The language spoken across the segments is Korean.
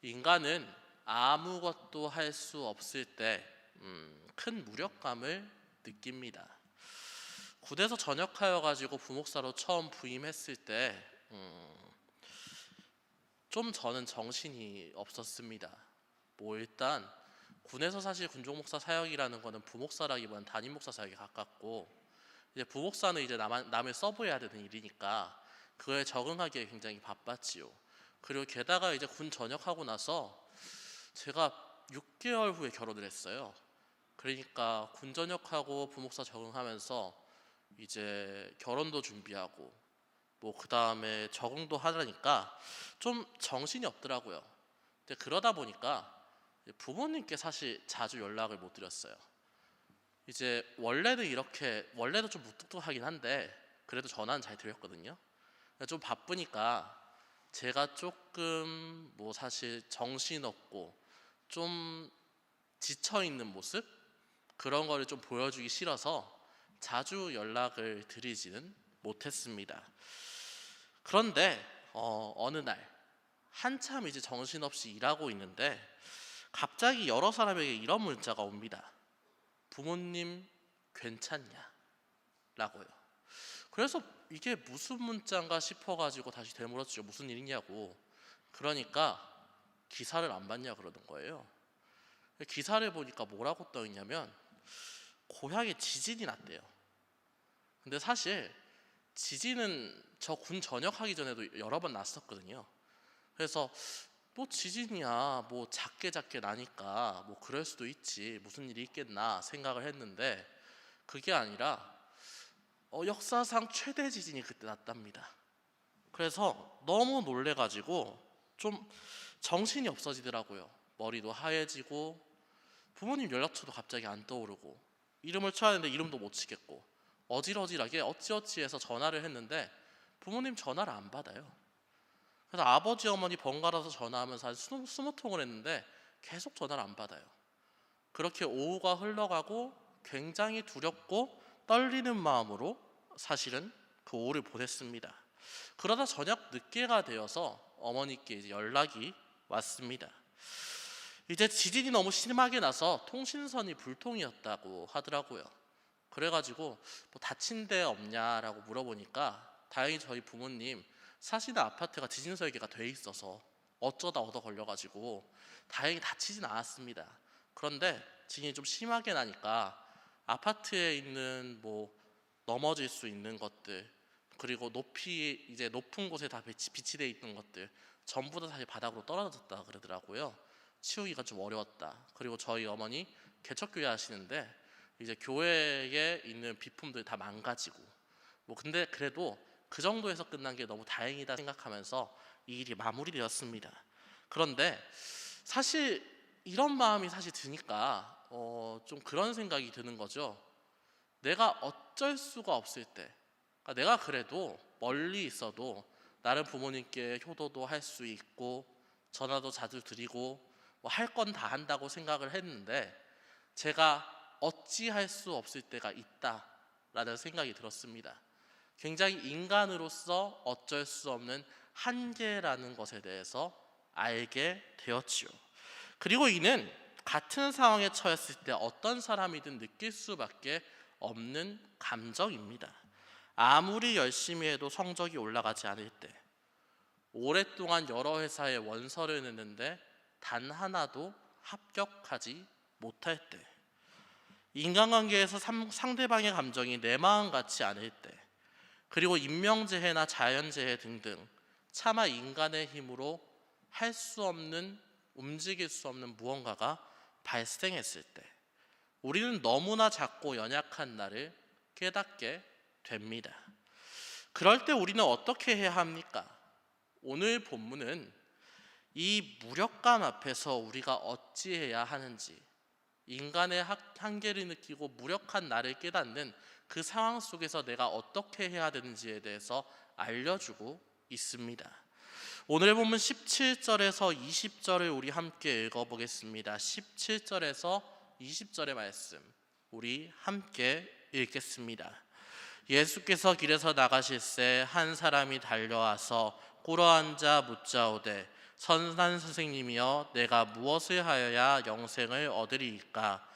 인간은 아무것도 할 수 없을 때 큰 무력감을 느낍니다. 군에서 전역하여 가지고 부목사로 처음 부임했을 때 좀 저는 정신이 없었습니다. 일단 군에서 사실 군종 목사 사역이라는 거는 부목사라기보다는 담임 목사 사역에 가깝고, 이제 부목사는 이제 남을 서브해야 되는 일이니까 그거에 적응하기에 굉장히 바빴지요. 그리고 게다가 이제 군 전역하고 나서 제가 6개월 후에 결혼을 했어요. 그러니까 군 전역하고 부목사 적응하면서 이제 결혼도 준비하고 그 다음에 적응도 하려니까 좀 정신이 없더라고요. 근데 그러다 보니까 부모님께 사실 자주 연락을 못 드렸어요. 이제 원래도 좀 무뚝뚝하긴 한데 그래도 전화는 잘 드렸거든요. 좀 바쁘니까 제가 조금 사실 정신없고 좀 지쳐있는 모습? 그런 거를 좀 보여주기 싫어서 자주 연락을 드리지는 못했습니다. 그런데 어느 날 한참 이제 정신없이 일하고 있는데 갑자기 여러 사람에게 이런 문자가 옵니다. 부모님 괜찮냐? 라고요. 그래서 이게 무슨 문자인가 싶어가지고 다시 되물었죠. 무슨 일이냐고. 그러니까 기사를 안 봤냐 그러는 거예요. 기사를 보니까 뭐라고 떠 있냐면 고향에 지진이 났대요. 근데 사실 지진은 저 군 전역하기 전에도 여러 번 났었거든요. 그래서 지진이야 작게 나니까 그럴 수도 있지, 무슨 일이 있겠나 생각을 했는데 그게 아니라 역사상 최대 지진이 그때 났답니다. 그래서 너무 놀래가지고 좀 정신이 없어지더라고요. 머리도 하얘지고 부모님 연락처도 갑자기 안 떠오르고 이름을 쳐야 하는데 이름도 못 치겠고 어질어질하게 어찌어찌해서 전화를 했는데 부모님 전화를 안 받아요. 그래서 아버지 어머니 번갈아서 전화하면서 한 20통을 했는데 계속 전화를 안 받아요. 그렇게 오후가 흘러가고 굉장히 두렵고 떨리는 마음으로 사실은 그 오후를 보냈습니다. 그러다 저녁 늦게가 되어서 어머니께 이제 연락이 왔습니다. 이제 지진이 너무 심하게 나서 통신선이 불통이었다고 하더라고요. 그래가지고 다친 데 없냐라고 물어보니까 다행히 저희 부모님 사시는 아파트가 지진 설계가 돼 있어서 어쩌다 얻어 걸려가지고 다행히 다치진 않았습니다. 그런데 지진이 좀 심하게 나니까 아파트에 있는 넘어질 수 있는 것들, 그리고 이제 높은 곳에 다 비치되어 있는 것들 전부 다 사실 바닥으로 떨어졌다 그러더라고요. 치우기가 좀 어려웠다. 그리고 저희 어머니 개척교회 하시는데 이제 교회에 있는 비품들 다 망가지고 근데 그래도 그 정도에서 끝난 게 너무 다행이다 생각하면서 이 일이 마무리되었습니다. 그런데 사실 이런 마음이 사실 드니까 좀 그런 생각이 드는 거죠. 내가 어쩔 수가 없을 때, 그러니까 내가 그래도 멀리 있어도 나름 부모님께 효도도 할 수 있고 전화도 자주 드리고 할 건 다 한다고 생각을 했는데 제가 어찌할 수 없을 때가 있다라는 생각이 들었습니다. 굉장히 인간으로서 어쩔 수 없는 한계라는 것에 대해서 알게 되었지요. 그리고 이는 같은 상황에 처했을 때 어떤 사람이든 느낄 수밖에 없는 감정입니다. 아무리 열심히 해도 성적이 올라가지 않을 때, 오랫동안 여러 회사에 원서를 냈는데 단 하나도 합격하지 못할 때, 인간관계에서 상대방의 감정이 내 마음 같지 않을 때, 그리고 인명재해나 자연재해 등등 차마 인간의 힘으로 할 수 없는, 움직일 수 없는 무언가가 발생했을 때 우리는 너무나 작고 연약한 나를 깨닫게 됩니다. 그럴 때 우리는 어떻게 해야 합니까? 오늘 본문은 이 무력감 앞에서 우리가 어찌해야 하는지, 인간의 한계를 느끼고 무력한 나를 깨닫는 그 상황 속에서 내가 어떻게 해야 되는지에 대해서 알려주고 있습니다. 오늘 본문 17절에서 20절을 우리 함께 읽어보겠습니다. 17절에서 20절의 말씀 우리 함께 읽겠습니다. 예수께서 길에서 나가실새 한 사람이 달려와서 꿇어앉아 묻자오되 선한 선생님이여 내가 무엇을 하여야 영생을 얻으리이까?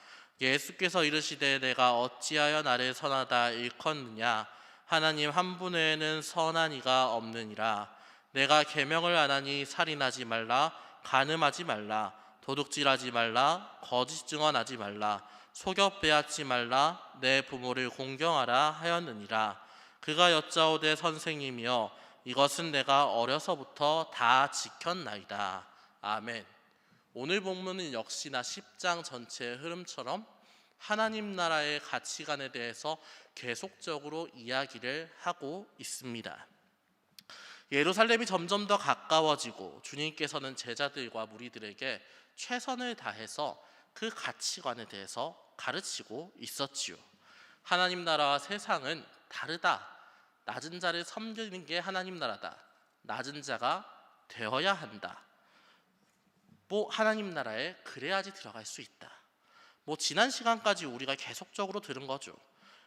예수께서 이르시되 내가 어찌하여 나를 선하다 일컫느냐? 하나님 한 분 외에는 선한 이가 없느니라. 내가 계명을 안 하니 살인하지 말라, 간음하지 말라, 도둑질하지 말라, 거짓 증언하지 말라, 속여 빼앗지 말라, 내 부모를 공경하라 하였느니라. 그가 여짜오되 선생님이여 이것은 내가 어려서부터 다 지켰나이다. 아멘. 오늘 본문은 역시나 10장 전체의 흐름처럼 하나님 나라의 가치관에 대해서 계속적으로 이야기를 하고 있습니다. 예루살렘이 점점 더 가까워지고 주님께서는 제자들과 무리들에게 최선을 다해서 그 가치관에 대해서 가르치고 있었지요. 하나님 나라와 세상은 다르다. 낮은 자를 섬기는 게 하나님 나라다. 낮은 자가 되어야 한다. 하나님 나라에 그래야지 들어갈 수 있다. 지난 시간까지 우리가 계속적으로 들은 거죠.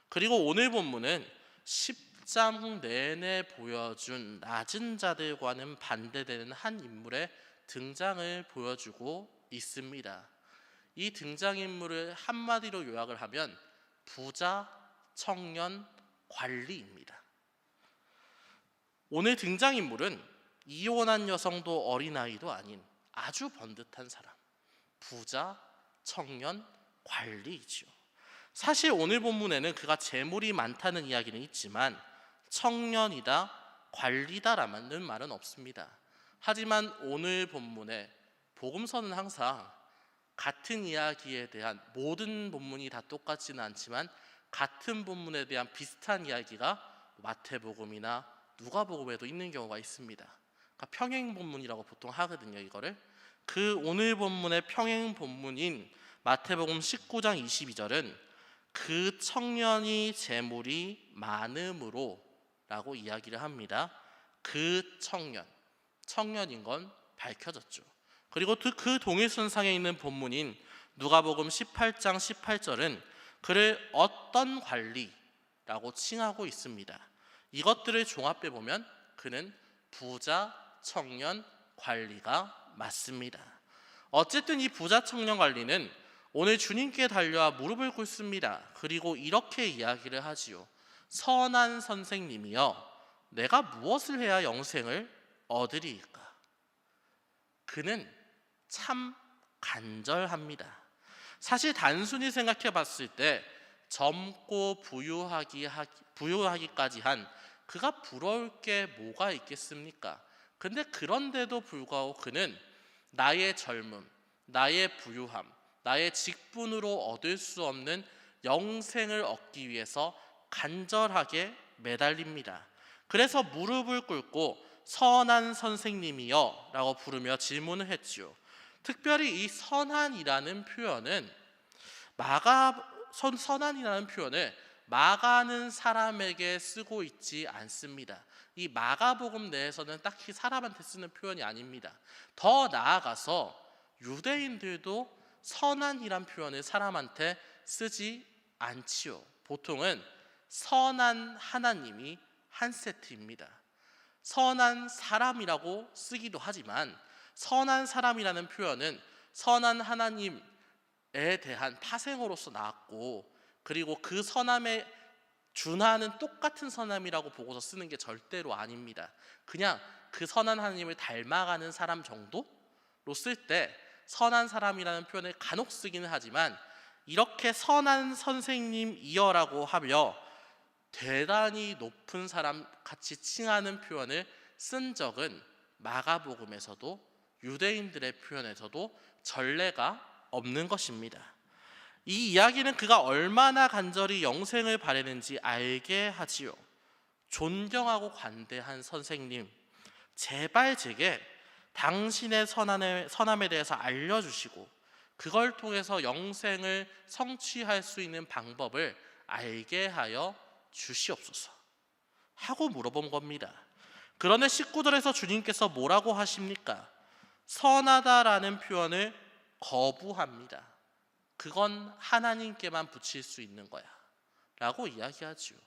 그리고 오늘 본문은 10장 내내 보여준 낮은 자들과는 반대되는 한 인물의 등장을 보여주고 있습니다. 이 등장인물을 한마디로 요약을 하면 부자, 청년, 관리입니다. 오늘 등장인물은 이혼한 여성도 어린아이도 아닌 아주 번듯한 사람, 부자, 청년, 관리이죠. 사실 오늘 본문에는 그가 재물이 많다는 이야기는 있지만 청년이다, 관리다라는 말은 없습니다. 하지만 오늘 본문에 복음서는 항상 같은 이야기에 대한, 모든 본문이 다 똑같지는 않지만 같은 본문에 대한 비슷한 이야기가 마태복음이나 누가복음에도 있는 경우가 있습니다. 그러니까 평행 본문이라고 보통 하거든요. 이거를 그 오늘 본문의 평행 본문인 마태복음 19장 22절은 그 청년이 재물이 많음으로 라고 이야기를 합니다. 그 청년인 건 밝혀졌죠. 그리고 그 동일선상에 있는 본문인 누가복음 18장 18절은 그를 어떤 관리라고 칭하고 있습니다. 이것들을 종합해 보면 그는 부자, 청년, 관리가 맞습니다. 어쨌든 이 부자, 청년, 관리는 오늘 주님께 달려와 무릎을 꿇습니다. 그리고 이렇게 이야기를 하지요. 선한 선생님이여 내가 무엇을 해야 영생을 얻으리이까? 그는 참 간절합니다. 사실 단순히 생각해 봤을 때 젊고 부유하기까지 한 그가 부러울 게 뭐가 있겠습니까? 근데 그런데도 불구하고 그는 나의 젊음, 나의 부유함, 나의 직분으로 얻을 수 없는 영생을 얻기 위해서 간절하게 매달립니다. 그래서 무릎을 ቁ고 선한 선생님이여 라고 부르며 질문을 했지요. 특별히 이 선한이라는 표현은 선한이라는 표현을 마가는 사람에게 쓰고 있지 않습니다. 이 마가복음 내에서는 딱히 사람한테 쓰는 표현이 아닙니다. 더 나아가서 유대인들도 선한이란 표현을 사람한테 쓰지 않지요. 보통은 선한 하나님이 한 세트입니다. 선한 사람이라고 쓰기도 하지만 선한 사람이라는 표현은 선한 하나님에 대한 파생어로서 나왔고, 그리고 그 선함에 준하는 똑같은 선함이라고 보고서 쓰는 게 절대로 아닙니다. 그냥 그 선한 하나님을 닮아가는 사람 정도로 쓸 때 선한 사람이라는 표현을 간혹 쓰기는 하지만 이렇게 선한 선생님이여라고 하며 대단히 높은 사람 같이 칭하는 표현을 쓴 적은 마가복음에서도 유대인들의 표현에서도 전례가 없는 것입니다. 이 이야기는 그가 얼마나 간절히 영생을 바라는지 알게 하지요. 존경하고 관대한 선생님, 제발 제게 당신의 선함에 대해서 알려주시고 그걸 통해서 영생을 성취할 수 있는 방법을 알게 하여 주시옵소서 하고 물어본 겁니다. 그런데 19절에서 주님께서 뭐라고 하십니까? 선하다라는 표현을 거부합니다. 그건 하나님께만 붙일 수 있는 거야 라고 이야기하지요.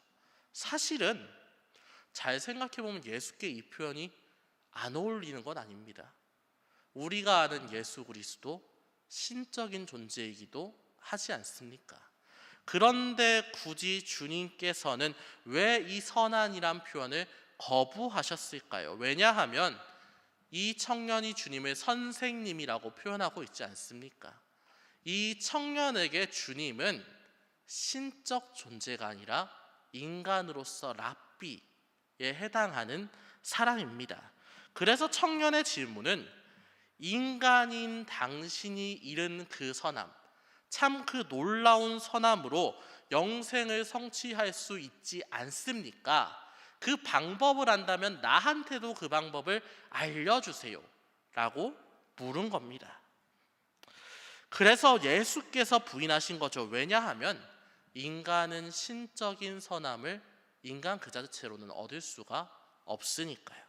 사실은 잘 생각해보면 예수께 이 표현이 안 어울리는 건 아닙니다. 우리가 아는 예수 그리스도 신적인 존재이기도 하지 않습니까? 그런데 굳이 주님께서는 왜 이 선한이란 표현을 거부하셨을까요? 왜냐하면 이 청년이 주님을 선생님이라고 표현하고 있지 않습니까? 이 청년에게 주님은 신적 존재가 아니라 인간으로서 랍비에 해당하는 사람입니다. 그래서 청년의 질문은 인간인 당신이 이룬 그 선함, 참 그 놀라운 선함으로 영생을 성취할 수 있지 않습니까? 그 방법을 안다면 나한테도 그 방법을 알려주세요 라고 물은 겁니다. 그래서 예수께서 부인하신 거죠. 왜냐하면 인간은 신적인 선함을 인간 그 자체로는 얻을 수가 없으니까요.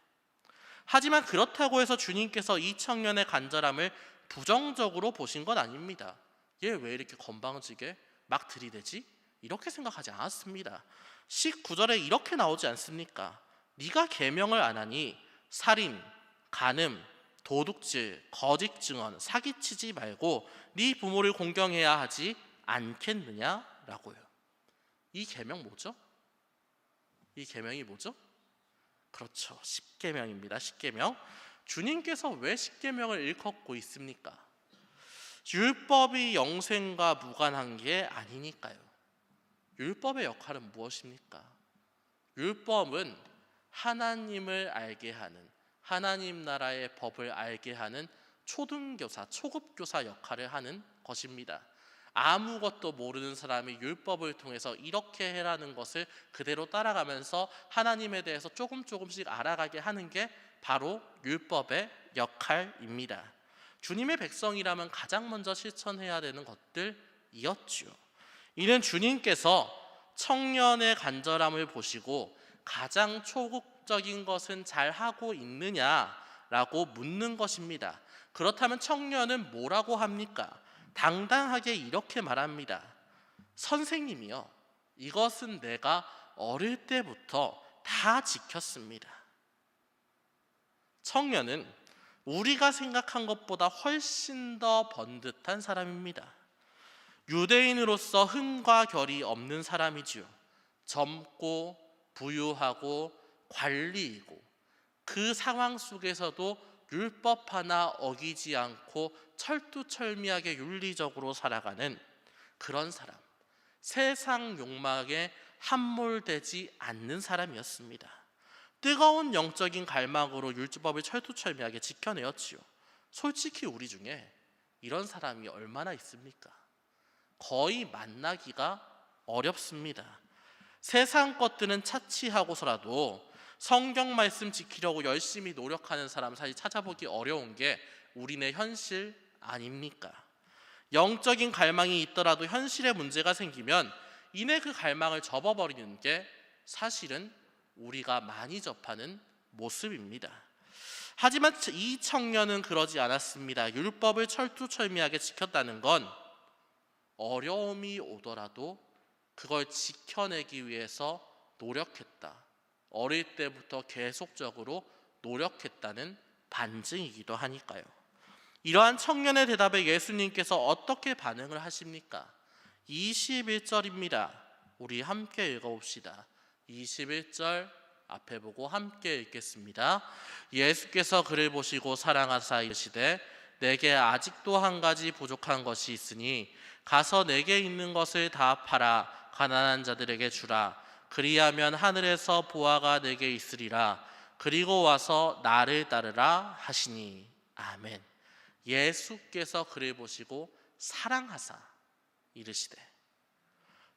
하지만 그렇다고 해서 주님께서 이 청년의 간절함을 부정적으로 보신 건 아닙니다. 얘 왜 이렇게 건방지게 막 들이대지? 이렇게 생각하지 않았습니다. 19절에 이렇게 나오지 않습니까? 네가 계명을 안 하니 살인, 간음, 도둑질, 거짓 증언, 사기치지 말고 네 부모를 공경해야 하지 않겠느냐라고요. 이 계명 뭐죠? 이 계명이 뭐죠? 그렇죠. 십계명입니다. 십계명. 주님께서 왜 십계명을 일컫고 있습니까? 율법이 영생과 무관한 게 아니니까요. 율법의 역할은 무엇입니까? 율법은 하나님을 알게 하는, 하나님 나라의 법을 알게 하는 초등교사, 초급교사 역할을 하는 것입니다. 아무것도 모르는 사람이 율법을 통해서 이렇게 해라는 것을 그대로 따라가면서 하나님에 대해서 조금씩 알아가게 하는 게 바로 율법의 역할입니다. 주님의 백성이라면 가장 먼저 실천해야 되는 것들이었죠. 이는 주님께서 청년의 간절함을 보시고 가장 초급적인 것은 잘하고 있느냐라고 묻는 것입니다. 그렇다면 청년은 뭐라고 합니까? 당당하게 이렇게 말합니다. 선생님이요, 이것은 내가 어릴 때부터 다 지켰습니다. 청년은 우리가 생각한 것보다 훨씬 더 번듯한 사람입니다. 유대인으로서 흠과 결이 없는 사람이지요. 젊고 부유하고 관리이고 그 상황 속에서도 율법 하나 어기지 않고 철두철미하게 윤리적으로 살아가는 그런 사람, 세상 욕망에 함몰되지 않는 사람이었습니다. 뜨거운 영적인 갈망으로 율법을 철두철미하게 지켜내었지요. 솔직히 우리 중에 이런 사람이 얼마나 있습니까? 거의 만나기가 어렵습니다. 세상 것들은 차치하고서라도 성경 말씀 지키려고 열심히 노력하는 사람 사실 찾아보기 어려운 게 우리네 현실 아닙니까? 영적인 갈망이 있더라도 현실에 문제가 생기면 이내 그 갈망을 접어버리는 게 사실은 우리가 많이 접하는 모습입니다. 하지만 이 청년은 그러지 않았습니다. 율법을 철두철미하게 지켰다는 건 어려움이 오더라도 그걸 지켜내기 위해서 노력했다, 어릴 때부터 계속적으로 노력했다는 반증이기도 하니까요. 이러한 청년의 대답에 예수님께서 어떻게 반응을 하십니까? 21절입니다. 우리 함께 읽어봅시다. 21절 앞에 보고 함께 읽겠습니다. 예수께서 그를 보시고 사랑하사 이르시되 내게 아직도 한 가지 부족한 것이 있으니 가서 내게 있는 것을 다 팔아 가난한 자들에게 주라. 그리하면 하늘에서 보화가 내게 있으리라. 그리고 와서 나를 따르라 하시니. 아멘. 예수께서 그를 보시고 사랑하사 이르시되,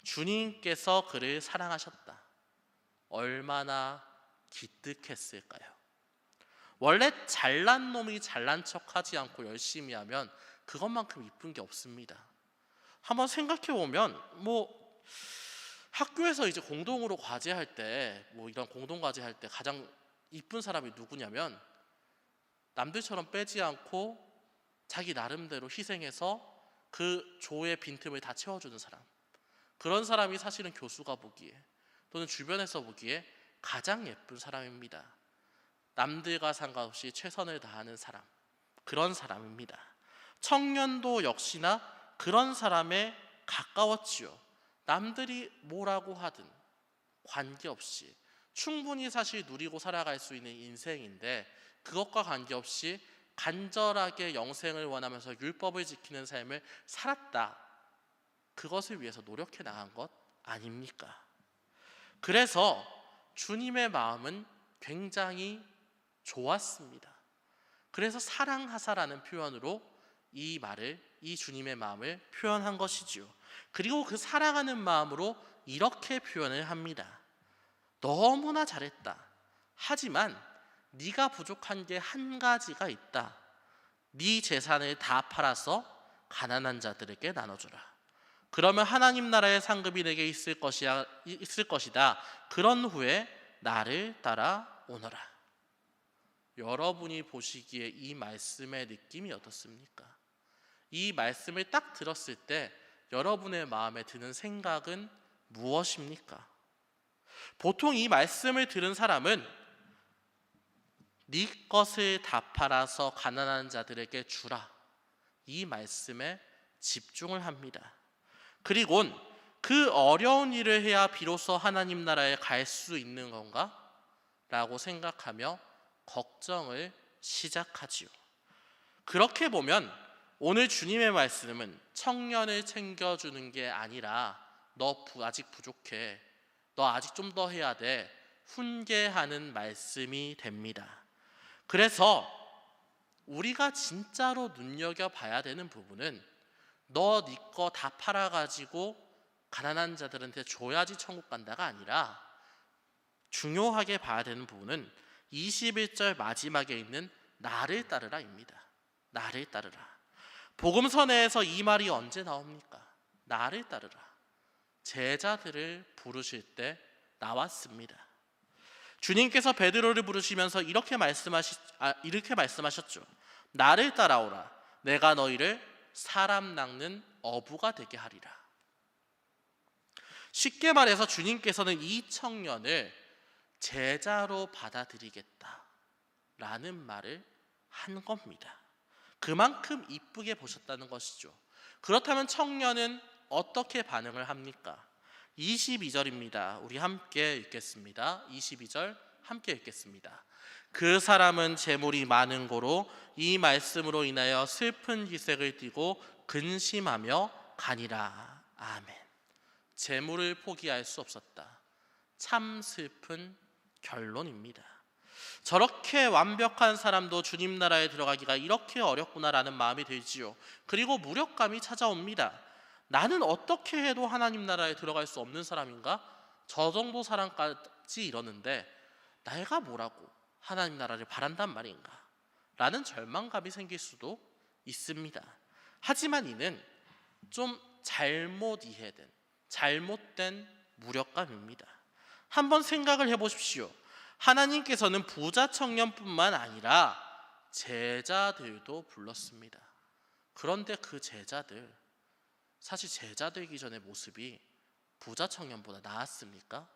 주님께서 그를 사랑하셨다. 얼마나 기특했을까요? 원래 잘난 놈이 잘난 척하지 않고 열심히 하면 그것만큼 이쁜 게 없습니다. 한번 생각해 보면 학교에서 이제 공동으로 과제할 때 이런 공동 과제할 때 가장 이쁜 사람이 누구냐면 남들처럼 빼지 않고 자기 나름대로 희생해서 그 조의 빈틈을 다 채워주는 사람, 그런 사람이 사실은 교수가 보기에 또는 주변에서 보기에 가장 예쁜 사람입니다. 남들과 상관없이 최선을 다하는 사람, 그런 사람입니다. 청년도 역시나 그런 사람에 가까웠지요. 남들이 뭐라고 하든 관계없이 충분히 사실 누리고 살아갈 수 있는 인생인데, 그것과 관계없이 간절하게 영생을 원하면서 율법을 지키는 삶을 살았다. 그것을 위해서 노력해 나간 것 아닙니까? 그래서 주님의 마음은 굉장히 좋았습니다. 그래서 사랑하사라는 표현으로 이 주님의 마음을 표현한 것이지요. 그리고 그 사랑하는 마음으로 이렇게 표현을 합니다. 너무나 잘했다. 하지만 네가 부족한 게 한 가지가 있다. 네 재산을 다 팔아서 가난한 자들에게 나눠주라. 그러면 하나님 나라의 상급이 내게 있을 것이다. 그런 후에 나를 따라오너라. 여러분이 보시기에 이 말씀의 느낌이 어떻습니까? 이 말씀을 딱 들었을 때 여러분의 마음에 드는 생각은 무엇입니까? 보통 이 말씀을 들은 사람은 네 것을 다 팔아서 가난한 자들에게 주라, 이 말씀에 집중을 합니다. 그리고 그 어려운 일을 해야 비로소 하나님 나라에 갈 수 있는 건가? 라고 생각하며 걱정을 시작하지요. 그렇게 보면 오늘 주님의 말씀은 청년을 챙겨주는 게 아니라 너 아직 부족해, 너 아직 좀 더 해야 돼, 훈계하는 말씀이 됩니다. 그래서 우리가 진짜로 눈여겨봐야 되는 부분은 너 네 거 다 팔아가지고 가난한 자들한테 줘야지 천국 간다가 아니라, 중요하게 봐야 되는 부분은 21절 마지막에 있는 나를 따르라입니다. 나를 따르라. 복음서 내에서 이 말이 언제 나옵니까? 나를 따르라. 제자들을 부르실 때 나왔습니다. 주님께서 베드로를 부르시면서 이렇게 말씀하셨죠. 나를 따라오라. 내가 너희를 사람 낚는 어부가 되게 하리라. 쉽게 말해서 주님께서는 이 청년을 제자로 받아들이겠다라는 말을 한 겁니다. 그만큼 이쁘게 보셨다는 것이죠. 그렇다면 청년은 어떻게 반응을 합니까? 22절입니다. 우리 함께 읽겠습니다. 22절 함께 읽겠습니다. 그 사람은 재물이 많은 고로 이 말씀으로 인하여 슬픈 기색을 띠고 근심하며 가니라. 아멘. 재물을 포기할 수 없었다. 참 슬픈 결론입니다. 저렇게 완벽한 사람도 주님 나라에 들어가기가 이렇게 어렵구나라는 마음이 들지요. 그리고 무력감이 찾아옵니다. 나는 어떻게 해도 하나님 나라에 들어갈 수 없는 사람인가? 저 정도 사람까지 이러는데 내가 뭐라고 하나님 나라를 바란단 말인가? 라는 절망감이 생길 수도 있습니다. 하지만 이는 좀 잘못 이해된, 잘못된 무력감입니다. 한번 생각을 해보십시오. 하나님께서는 부자 청년뿐만 아니라 제자들도 불렀습니다. 그런데 그 제자들, 사실 제자 되기 전의 모습이 부자 청년보다 나았습니까?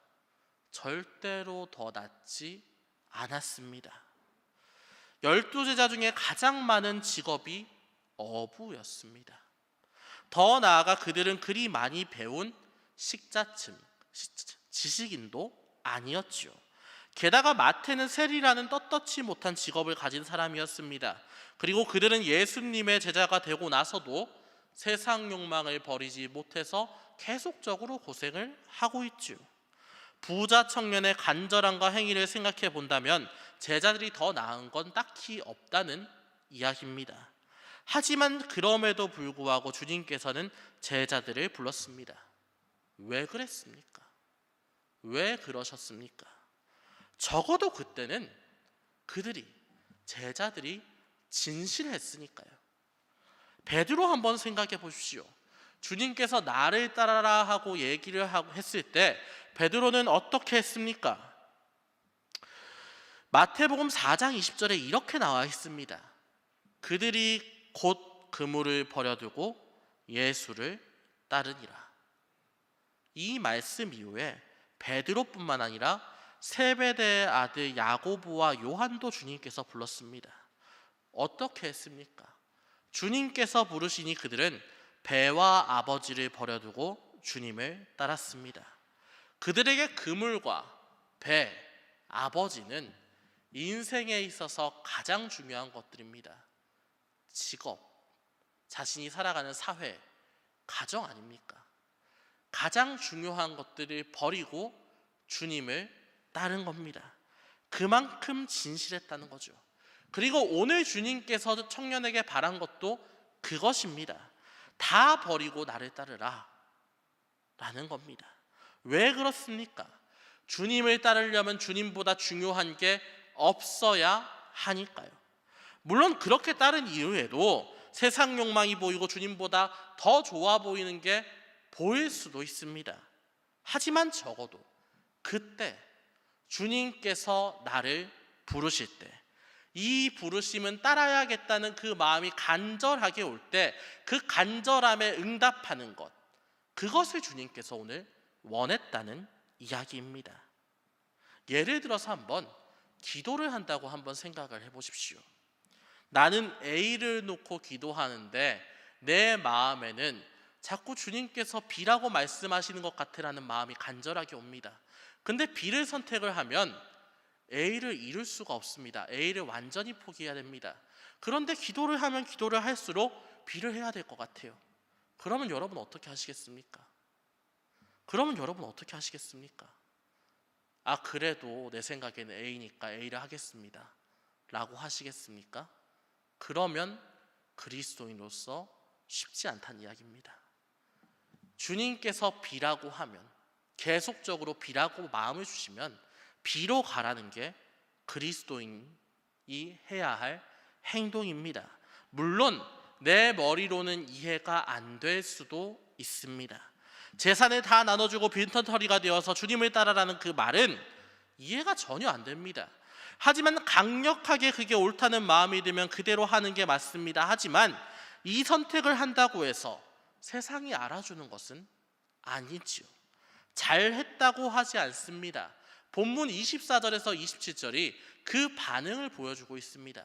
절대로 더 낫지 않았습니다. 12제자 중에 가장 많은 직업이 어부였습니다. 더 나아가 그들은 그리 많이 배운 식자층, 지식인도 아니었지요. 게다가 마태는 세리라는 떳떳지 못한 직업을 가진 사람이었습니다. 그리고 그들은 예수님의 제자가 되고 나서도 세상 욕망을 버리지 못해서 계속적으로 고생을 하고 있죠. 부자 청년의 간절함과 행위를 생각해 본다면 제자들이 더 나은 건 딱히 없다는 이야기입니다. 하지만 그럼에도 불구하고 주님께서는 제자들을 불렀습니다. 왜 그랬습니까? 왜 그러셨습니까? 적어도 그때는 제자들이 진실했으니까요. 베드로 한번 생각해 보십시오. 주님께서 나를 따라라 하고 했을 때 베드로는 어떻게 했습니까? 마태복음 4장 20절에 이렇게 나와 있습니다. 그들이 곧 그물을 버려두고 예수를 따르니라. 이 말씀 이후에 베드로뿐만 아니라 세베대의 아들 야고보와 요한도 주님께서 불렀습니다. 어떻게 했습니까? 주님께서 부르시니 그들은 배와 아버지를 버려두고 주님을 따랐습니다. 그들에게 그물과 배, 아버지는 인생에 있어서 가장 중요한 것들입니다. 직업, 자신이 살아가는 사회, 가정 아닙니까? 가장 중요한 것들을 버리고 주님을 따른 겁니다. 그만큼 진실했다는 거죠. 그리고 오늘 주님께서 청년에게 바란 것도 그것입니다. 다 버리고 나를 따르라 라는 겁니다. 왜 그렇습니까? 주님을 따르려면 주님보다 중요한 게 없어야 하니까요. 물론 그렇게 따른 이후에도 세상 욕망이 보이고 주님보다 더 좋아 보이는 게 보일 수도 있습니다. 하지만 적어도 그때 주님께서 나를 부르실 때, 이 부르심은 따라야겠다는 그 마음이 간절하게 올 때 그 간절함에 응답하는 것, 그것을 주님께서 오늘 원했다는 이야기입니다. 예를 들어서 한번 기도를 한다고 한번 생각을 해보십시오. 나는 A를 놓고 기도하는데 내 마음에는 자꾸 주님께서 B라고 말씀하시는 것 같으라는 마음이 간절하게 옵니다. 근데 B를 선택을 하면 A를 이룰 수가 없습니다. A를 완전히 포기해야 됩니다. 그런데 기도를 하면 기도를 할수록 B를 해야 될 것 같아요. 그러면 여러분 어떻게 하시겠습니까? 아, 그래도 내 생각에는 A니까 A를 하겠습니다 라고 하시겠습니까? 그러면 그리스도인으로서 쉽지 않다는 이야기입니다. 주님께서 B라고 하면, 계속적으로 B라고 마음을 주시면 B로 가라는 게 그리스도인이 해야 할 행동입니다. 물론 내 머리로는 이해가 안 될 수도 있습니다. 재산을 다 나눠주고 빈털터리가 되어서 주님을 따라라는 그 말은 이해가 전혀 안 됩니다. 하지만 강력하게 그게 옳다는 마음이 들면 그대로 하는 게 맞습니다. 하지만 이 선택을 한다고 해서 세상이 알아주는 것은 아니지요. 잘했다고 하지 않습니다. 본문 24절에서 27절이 그 반응을 보여주고 있습니다.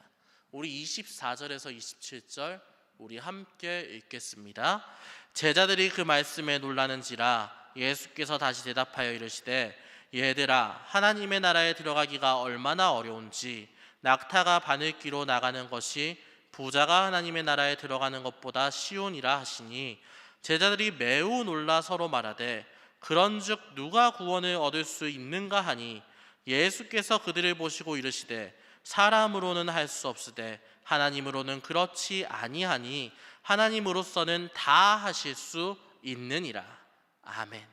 우리 24절에서 27절 우리 함께 읽겠습니다. 제자들이 그 말씀에 놀라는지라 예수께서 다시 대답하여 이르시되 얘들아, 하나님의 나라에 들어가기가 얼마나 어려운지 낙타가 바늘귀로 나가는 것이 부자가 하나님의 나라에 들어가는 것보다 쉬우니라 하시니 제자들이 매우 놀라 서로 말하되 그런즉 누가 구원을 얻을 수 있는가 하니 예수께서 그들을 보시고 이르시되 사람으로는 할 수 없으되 하나님으로는 그렇지 아니하니 하나님으로서는 다 하실 수 있느니라. 아멘.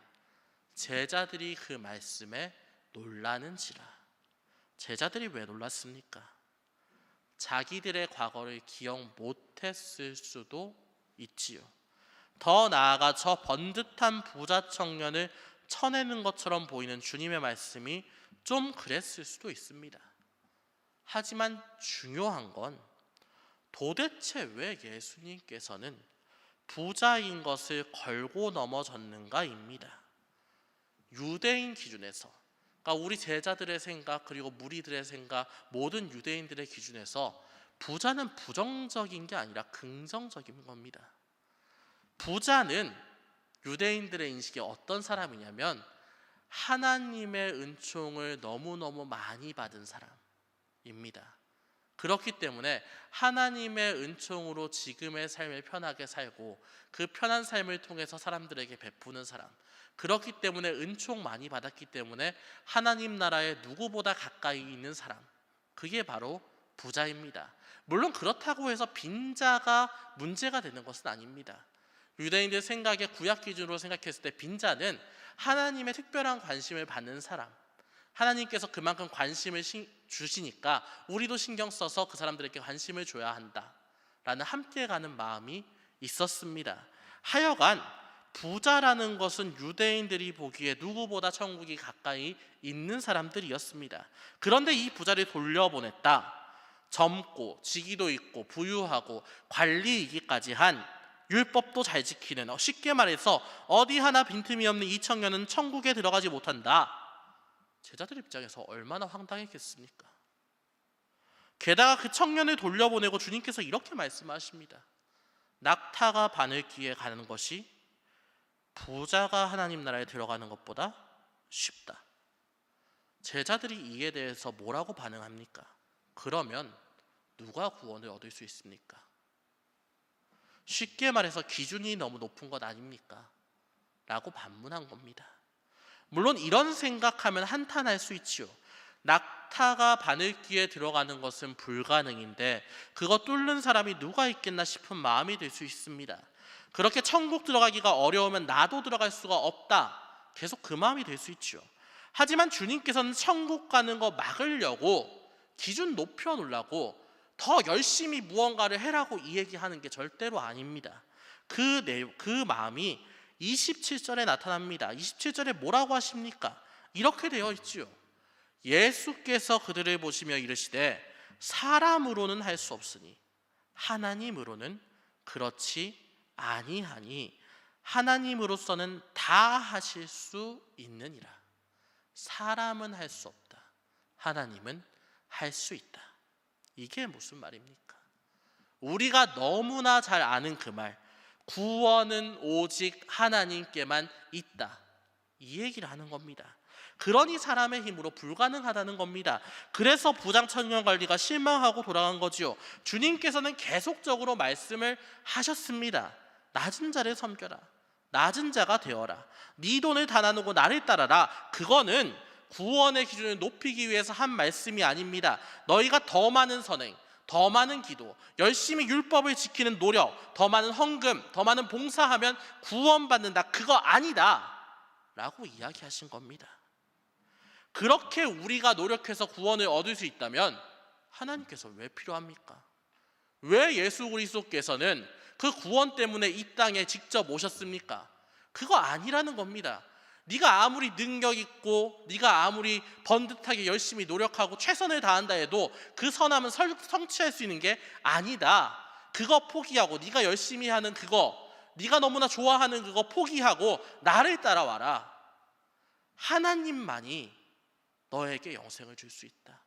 제자들이 그 말씀에 놀라는지라. 제자들이 왜 놀랐습니까? 자기들의 과거를 기억 못했을 수도 있지요. 더 나아가 저 번듯한 부자 청년을 쳐내는 것처럼 보이는 주님의 말씀이 좀 그랬을 수도 있습니다. 하지만 중요한 건 도대체 왜 예수님께서는 부자인 것을 걸고 넘어졌는가입니다. 유대인 기준에서, 그러니까 우리 제자들의 생각 그리고 무리들의 생각, 모든 유대인들의 기준에서 부자는 부정적인 게 아니라 긍정적인 겁니다. 부자는 유대인들의 인식에 어떤 사람이냐면 하나님의 은총을 너무너무 많이 받은 사람입니다. 그렇기 때문에 하나님의 은총으로 지금의 삶을 편하게 살고 그 편한 삶을 통해서 사람들에게 베푸는 사람, 그렇기 때문에 은총 많이 받았기 때문에 하나님 나라에 누구보다 가까이 있는 사람, 그게 바로 부자입니다. 물론 그렇다고 해서 빈자가 문제가 되는 것은 아닙니다. 유대인들 생각에 구약 기준으로 생각했을 때 빈자는 하나님의 특별한 관심을 받는 사람, 하나님께서 그만큼 관심을 주시니까 우리도 신경 써서 그 사람들에게 관심을 줘야 한다라는 함께 가는 마음이 있었습니다. 하여간 부자라는 것은 유대인들이 보기에 누구보다 천국이 가까이 있는 사람들이었습니다. 그런데 이 부자를 돌려보냈다. 젊고 지기도 있고 부유하고 관리이기까지 한, 율법도 잘 지키는, 쉽게 말해서 어디 하나 빈틈이 없는 이 청년은 천국에 들어가지 못한다. 제자들 입장에서 얼마나 황당했겠습니까? 게다가 그 청년을 돌려보내고 주님께서 이렇게 말씀하십니다. 낙타가 바늘귀에 가는 것이 부자가 하나님 나라에 들어가는 것보다 쉽다. 제자들이 이에 대해서 뭐라고 반응합니까? 그러면 누가 구원을 얻을 수 있습니까? 쉽게 말해서 기준이 너무 높은 것 아닙니까? 라고 반문한 겁니다. 물론 이런 생각하면 한탄할 수 있지요. 낙타가 바늘귀에 들어가는 것은 불가능인데 그거 뚫는 사람이 누가 있겠나 싶은 마음이 들 수 있습니다. 그렇게 천국 들어가기가 어려우면 나도 들어갈 수가 없다. 계속 그 마음이 들 수 있죠. 하지만 주님께서는 천국 가는 거 막으려고 기준 높여놓으려고 더 열심히 무언가를 해라고 이 얘기하는 게 절대로 아닙니다. 그 마음이 27절에 나타납니다. 27절에 뭐라고 하십니까? 이렇게 되어 있지요. 예수께서 그들을 보시며 이르시되 사람으로는 할 수 없으니 하나님으로는 그렇지 아니하니 하나님으로서는 다 하실 수 있느니라. 사람은 할 수 없다. 하나님은 할 수 있다. 이게 무슨 말입니까? 우리가 너무나 잘 아는 그 말, 구원은 오직 하나님께만 있다. 이 얘기를 하는 겁니다. 그러니 사람의 힘으로 불가능하다는 겁니다. 그래서 부장 청년 관리가 실망하고 돌아간 거지요. 주님께서는 계속적으로 말씀을 하셨습니다. 낮은 자를 섬겨라. 낮은 자가 되어라. 네 돈을 다 나누고 나를 따라라. 그거는 구원의 기준을 높이기 위해서 한 말씀이 아닙니다. 너희가 더 많은 선행, 더 많은 기도, 열심히 율법을 지키는 노력, 더 많은 헌금, 더 많은 봉사하면 구원받는다. 그거 아니다. 라고 이야기하신 겁니다. 그렇게 우리가 노력해서 구원을 얻을 수 있다면 하나님께서 왜 필요합니까? 왜 예수 그리스도께서는 그 구원 때문에 이 땅에 직접 오셨습니까? 그거 아니라는 겁니다. 네가 아무리 능력 있고 네가 아무리 번듯하게 열심히 노력하고 최선을 다한다 해도 그 선함은 성취할 수 있는 게 아니다. 그거 포기하고 네가 열심히 하는 그거, 네가 너무나 좋아하는 그거 포기하고 나를 따라와라. 하나님만이 너에게 영생을 줄 수 있다.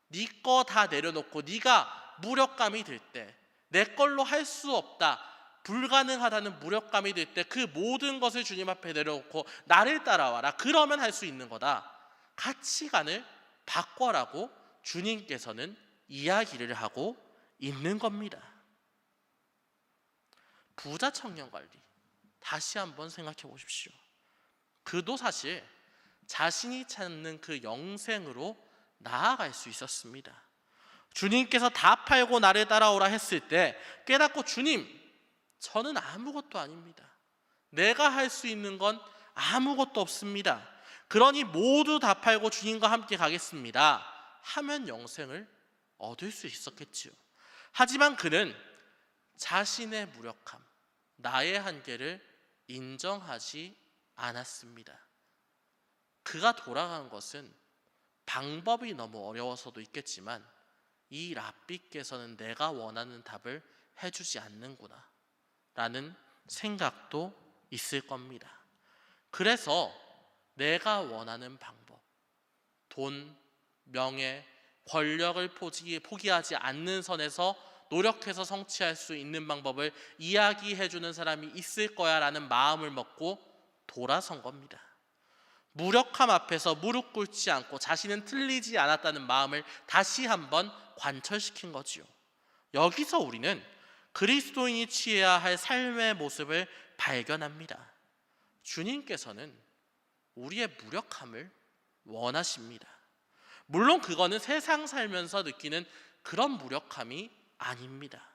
네 거 다 내려놓고 네가 무력감이 들 때, 내 걸로 할 수 없다, 불가능하다는 무력감이 들 때 그 모든 것을 주님 앞에 내려놓고 나를 따라와라. 그러면 할 수 있는 거다. 가치관을 바꿔라고 주님께서는 이야기를 하고 있는 겁니다. 부자 청년 관리 다시 한번 생각해 보십시오. 그도 사실 자신이 찾는 그 영생으로 나아갈 수 있었습니다. 주님께서 다 팔고 나를 따라오라 했을 때 깨닫고 주님, 저는 아무것도 아닙니다. 내가 할 수 있는 건 아무것도 없습니다. 그러니 모두 다 팔고 주님과 함께 가겠습니다 하면 영생을 얻을 수 있었겠지요. 하지만 그는 자신의 무력함, 나의 한계를 인정하지 않았습니다. 그가 돌아간 것은 방법이 너무 어려워서도 있겠지만 이 랍비께서는 내가 원하는 답을 해주지 않는구나 라는 생각도 있을 겁니다. 그래서 내가 원하는 방법, 돈, 명예, 권력을 포기하지 않는 선에서 노력해서 성취할 수 있는 방법을 이야기해주는 사람이 있을 거야 라는 마음을 먹고 돌아선 겁니다. 무력함 앞에서 무릎 꿇지 않고 자신은 틀리지 않았다는 마음을 다시 한번 관철시킨 거지요. 여기서 우리는 그리스도인이 취해야 할 삶의 모습을 발견합니다. 주님께서는 우리의 무력함을 원하십니다. 물론 그거는 세상 살면서 느끼는 그런 무력함이 아닙니다.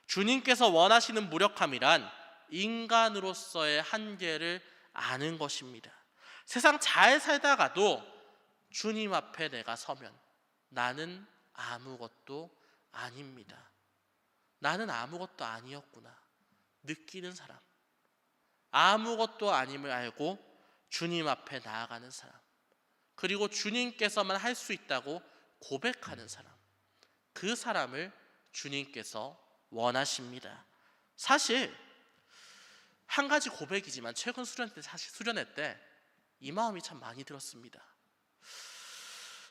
주님께서 원하시는 무력함이란 인간으로서의 한계를 아는 것입니다. 세상 잘 살다가도 주님 앞에 내가 서면 나는 아무것도 아닙니다. 나는 아무것도 아니었구나 느끼는 사람, 아무것도 아님을 알고 주님 앞에 나아가는 사람, 그리고 주님께서만 할 수 있다고 고백하는 사람, 그 사람을 주님께서 원하십니다. 사실 한 가지 고백이지만 최근 수련회 때 이 마음이 참 많이 들었습니다.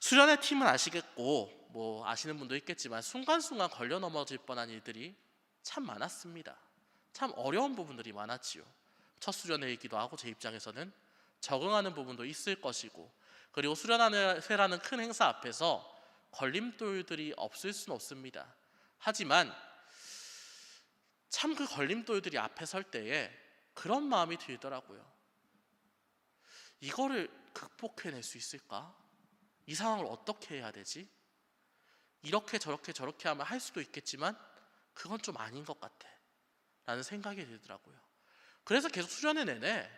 수련회 팀은 아시겠고 뭐 아시는 분도 있겠지만 순간순간 걸려 넘어질 뻔한 일들이 참 많았습니다. 참 어려운 부분들이 많았지요. 첫 수련회이기도 하고 제 입장에서는 적응하는 부분도 있을 것이고, 그리고 수련회라는 큰 행사 앞에서 걸림돌들이 없을 수는 없습니다. 하지만 참 그 걸림돌들이 앞에 설 때에 그런 마음이 들더라고요. 이거를 극복해낼 수 있을까? 이 상황을 어떻게 해야 되지? 이렇게 저렇게 하면 할 수도 있겠지만 그건 좀 아닌 것 같아 라는 생각이 들더라고요. 그래서 계속 수련회 내내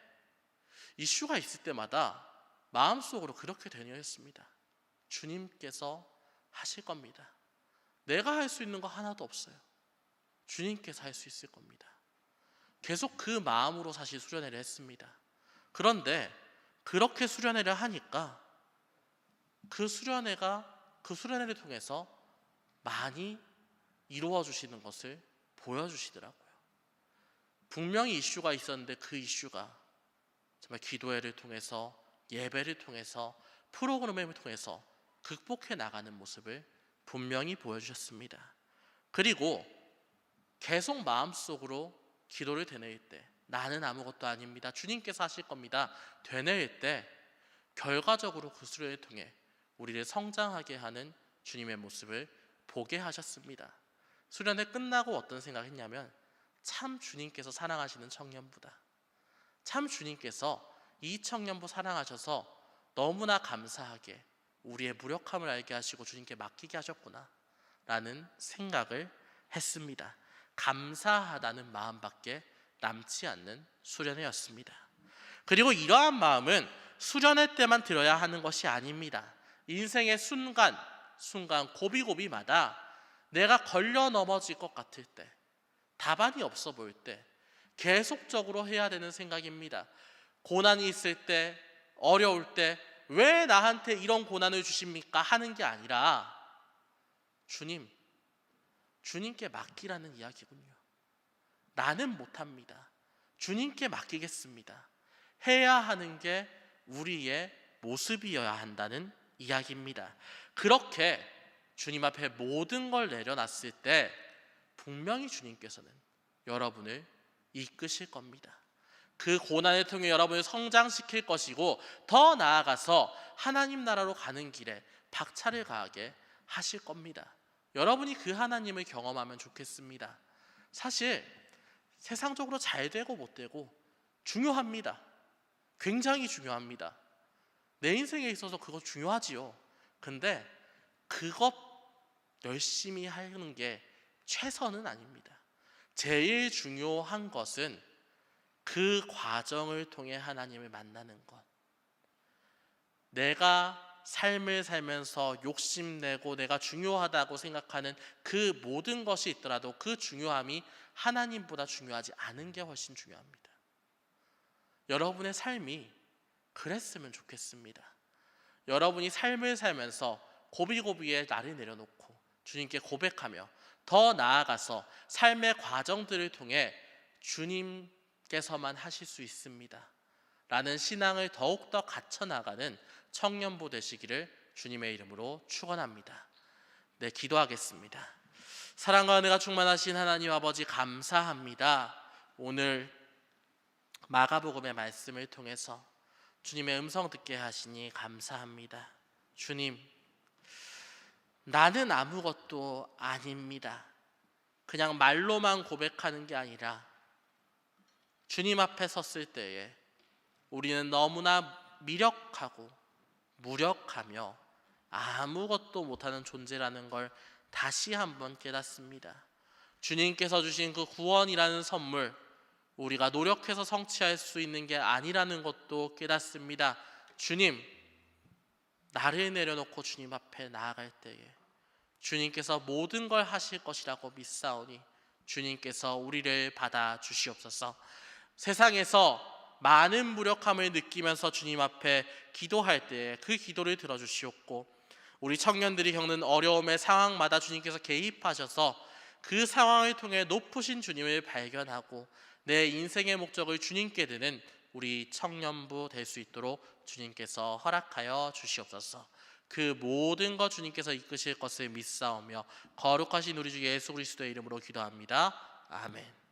이슈가 있을 때마다 마음속으로 그렇게 되뇌었습니다. 주님께서 하실 겁니다. 내가 할 수 있는 거 하나도 없어요. 주님께서 할 수 있을 겁니다. 계속 그 마음으로 사실 수련회를 했습니다. 그런데 그렇게 수련회를 하니까 그 수련회를 통해서 많이 이루어 주시는 것을 보여주시더라고요. 분명히 이슈가 있었는데 그 이슈가 정말 기도회를 통해서, 예배를 통해서, 프로그램을 통해서 극복해 나가는 모습을 분명히 보여주셨습니다. 그리고 계속 마음속으로 기도를 되뇌일 때, 나는 아무것도 아닙니다, 주님께서 하실 겁니다, 되뇌일 때 결과적으로 그 수련을 통해 우리를 성장하게 하는 주님의 모습을 보게 하셨습니다. 수련회 끝나고 어떤 생각을 했냐면, 참 주님께서 사랑하시는 청년부다, 참 주님께서 이 청년부 사랑하셔서 너무나 감사하게 우리의 무력함을 알게 하시고 주님께 맡기게 하셨구나 라는 생각을 했습니다. 감사하다는 마음밖에 남지 않는 수련회였습니다. 그리고 이러한 마음은 수련회 때만 들어야 하는 것이 아닙니다. 인생의 순간 고비고비마다 내가 걸려 넘어질 것 같을 때, 답안이 없어 보일 때 계속적으로 해야 되는 생각입니다. 고난이 있을 때, 어려울 때 왜 나한테 이런 고난을 주십니까? 하는 게 아니라 주님께 맡기라는 이야기군요. 나는 못합니다, 주님께 맡기겠습니다, 해야 하는 게 우리의 모습이어야 한다는 이야기입니다. 그렇게 주님 앞에 모든 걸 내려놨을 때 분명히 주님께서는 여러분을 이끄실 겁니다. 그 고난을 통해 여러분을 성장시킬 것이고, 더 나아가서 하나님 나라로 가는 길에 박차를 가하게 하실 겁니다. 여러분이 그 하나님을 경험하면 좋겠습니다. 사실 세상적으로 잘 되고 못 되고 중요합니다. 굉장히 중요합니다. 내 인생에 있어서 그거 중요하지요. 근데 그것 열심히 하는 게 최선은 아닙니다. 제일 중요한 것은 그 과정을 통해 하나님을 만나는 것. 내가 삶을 살면서 욕심내고 내가 중요하다고 생각하는 그 모든 것이 있더라도 그 중요함이 하나님보다 중요하지 않은 게 훨씬 중요합니다. 여러분의 삶이 그랬으면 좋겠습니다. 여러분이 삶을 살면서 고비고비에 나를 내려놓고 주님께 고백하며 더 나아가서 삶의 과정들을 통해 주님께서만 하실 수 있습니다 라는 신앙을 더욱더 갖춰나가는 청년부 되시기를 주님의 이름으로 축원합니다. 네, 기도하겠습니다. 사랑과 은혜가 충만하신 하나님 아버지, 감사합니다. 오늘 마가복음의 말씀을 통해서 주님의 음성 듣게 하시니 감사합니다. 주님, 나는 아무것도 아닙니다, 그냥 말로만 고백하는 게 아니라 주님 앞에 섰을 때에 우리는 너무나 미력하고 무력하며 아무것도 못하는 존재라는 걸 다시 한번 깨닫습니다. 주님께서 주신 그 구원이라는 선물, 우리가 노력해서 성취할 수 있는 게 아니라는 것도 깨닫습니다. 주님, 나를 내려놓고 주님 앞에 나아갈 때에 주님께서 모든 걸 하실 것이라고 믿사오니 주님께서 우리를 받아 주시옵소서. 세상에서 많은 무력함을 느끼면서 주님 앞에 기도할 때에 그 기도를 들어주시옵고, 우리 청년들이 겪는 어려움의 상황마다 주님께서 개입하셔서 그 상황을 통해 높으신 주님을 발견하고 내 인생의 목적을 주님께 드는 우리 청년부 될 수 있도록 주님께서 허락하여 주시옵소서. 그 모든 것 주님께서 이끄실 것을 믿사오며 거룩하신 우리 주 예수 그리스도의 이름으로 기도합니다. 아멘.